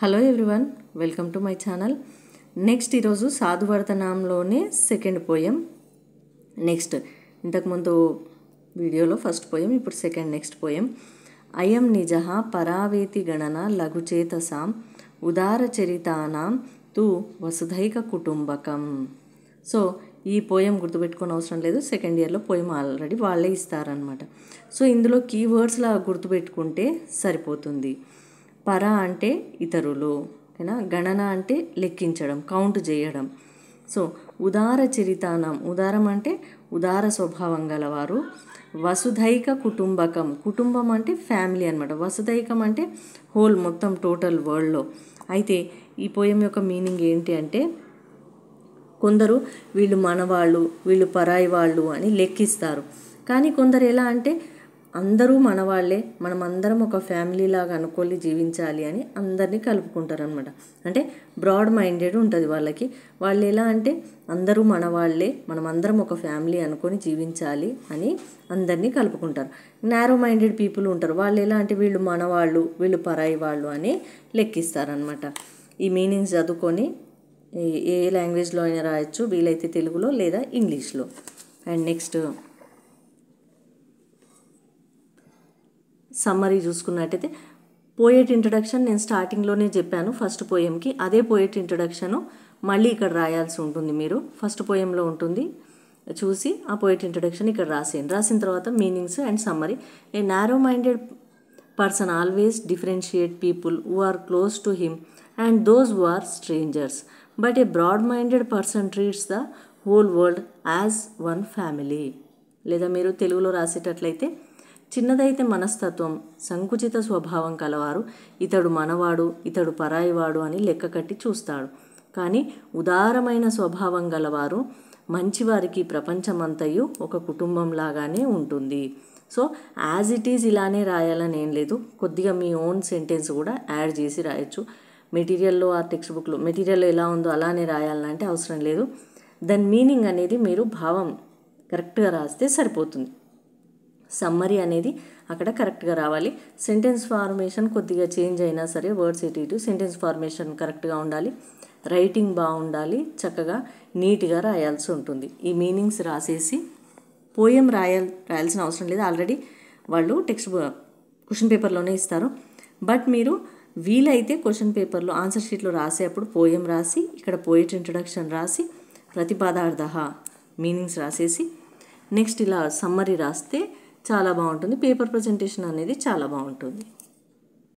Hello everyone, welcome to my channel. Next ఈరోజు సాధువర్తనంలోనే second poem. Next ఇంతకుముందు వీడియోలో first poem, ఇప్పుడు నెక్స్ట్ పోయం. అయం నిజ పరావేతి గణన లఘుచేతసాం ఉదారచరితానాం తు వసుధైక కుటుంబకం. సో ఈ పోయం గుర్తుపెట్టుకునే అవసరం లేదు, సెకండ్ ఇయర్లో పోయం ఆల్రెడీ వాళ్ళే ఇస్తారనమాట. సో ఇందులో కీవర్డ్స్లా గుర్తుపెట్టుకుంటే సరిపోతుంది. పర అంటే ఇతరులు, ఓకేనా. గణన అంటే లెక్కించడం, కౌంట్ చేయడం. సో ఉదార చరితానం, ఉదారం అంటే ఉదార స్వభావం గలవారు. వసుధైక కుటుంబకం, కుటుంబం అంటే ఫ్యామిలీ అనమాట. వసుధైకం అంటే హోల్, మొత్తం టోటల్ వరల్డ్లో. అయితే ఈ పోయం యొక్క మీనింగ్ ఏంటి అంటే, కొందరు వీళ్ళు మనవాళ్ళు, వీళ్ళు పరాయి వాళ్ళు అని లెక్కిస్తారు. కానీ కొందరు ఎలా అంటే అందరూ మనవాళ్లే, మనం అందరం ఒక ఫ్యామిలీ లాగా అనుకోని జీవించాలి అని అందరినీ కలుపుకుంటారు అనమాట. అంటే బ్రాడ్ మైండెడ్ ఉంటుంది వాళ్ళకి. వాళ్ళు ఎలా అంటే అందరూ మనవాళ్లే, మనం అందరం ఒక ఫ్యామిలీ అనుకొని జీవించాలి అని అందరినీ కలుపుకుంటారు. నారో మైండెడ్ పీపుల్ ఉంటారు, వాళ్ళు ఎలా అంటే వీళ్ళు మనవాళ్ళు, వీళ్ళు పరాయి వాళ్ళు అని లెక్కిస్తారనమాట. ఈ మీనింగ్స్ చదువుకొని ఏ లాంగ్వేజ్లో అయినా రాయొచ్చు, వీలైతే తెలుగులో లేదా ఇంగ్లీష్లో. అండ్ నెక్స్ట్ సమ్మరీ చూసుకున్నట్టయితే, పోయెట్ ఇంట్రడక్షన్ నేను స్టార్టింగ్లోనే చెప్పాను ఫస్ట్ పోయంకి. అదే పోయెట్ ఇంట్రడక్షను మళ్ళీ ఇక్కడ రాయాల్సి ఉంటుంది. మీరు ఫస్ట్ పోయంలో ఉంటుంది, చూసి ఆ పోయెట్ ఇంట్రడక్షన్ ఇక్కడ రాసేయండి. రాసిన తర్వాత meanings and summary. A narrow minded person always differentiate people who are close to him and those who are strangers, but a broad minded person treats the whole world as one family. లేదా మీరు తెలుగులో రాసేటట్లయితే, చిన్నదైతే మనస్తత్వం, సంకుచిత స్వభావం కలవారు ఇతడు మనవాడు, ఇతడు పరాయివాడు అని లెక్క కట్టి చూస్తాడు. కానీ ఉదారమైన స్వభావం గలవారు మంచివారికి ప్రపంచమంతయు ఒక కుటుంబంలాగానే ఉంటుంది. సో యాజ్ ఇట్ ఈజ్ ఇలానే రాయాలని ఏం లేదు, కొద్దిగా మీ ఓన్ సెంటెన్స్ కూడా యాడ్ చేసి రాయొచ్చు. మెటీరియల్లో ఆ టెక్స్ట్ బుక్లో మెటీరియల్లో ఎలా ఉందో అలానే రాయాలంటే అవసరం లేదు. దాని మీనింగ్ అనేది మీరు భావం కరెక్ట్గా రాస్తే సరిపోతుంది. సమ్మరీ అనేది అక్కడ కరెక్ట్గా రావాలి. సెంటెన్స్ ఫార్మేషన్ కొద్దిగా చేంజ్ అయినా సరే, వర్డ్స్ ఇటు సెంటెన్స్ ఫార్మేషన్ కరెక్ట్గా ఉండాలి, రైటింగ్ బాగుండాలి, చక్కగా నీట్గా రాయాల్సి ఉంటుంది. ఈ మీనింగ్స్ రాసేసి పోయం రాయాల్సిన అవసరం లేదు, ఆల్రెడీ వాళ్ళు క్వశ్చన్ పేపర్లోనే ఇస్తారు. బట్ మీరు వీలైతే క్వశ్చన్ పేపర్లో ఆన్సర్ షీట్లో రాసేటప్పుడు పోయం రాసి, ఇక్కడ పోయెట్ ఇంట్రడక్షన్ రాసి, ప్రతిపదార్థ మీనింగ్స్ రాసేసి నెక్స్ట్ ఇలా సమ్మరీ రాస్తే చాలా బాగుంటుంది. పేపర్ ప్రజెంటేషన్ అనేది చాలా బాగుంటుంది.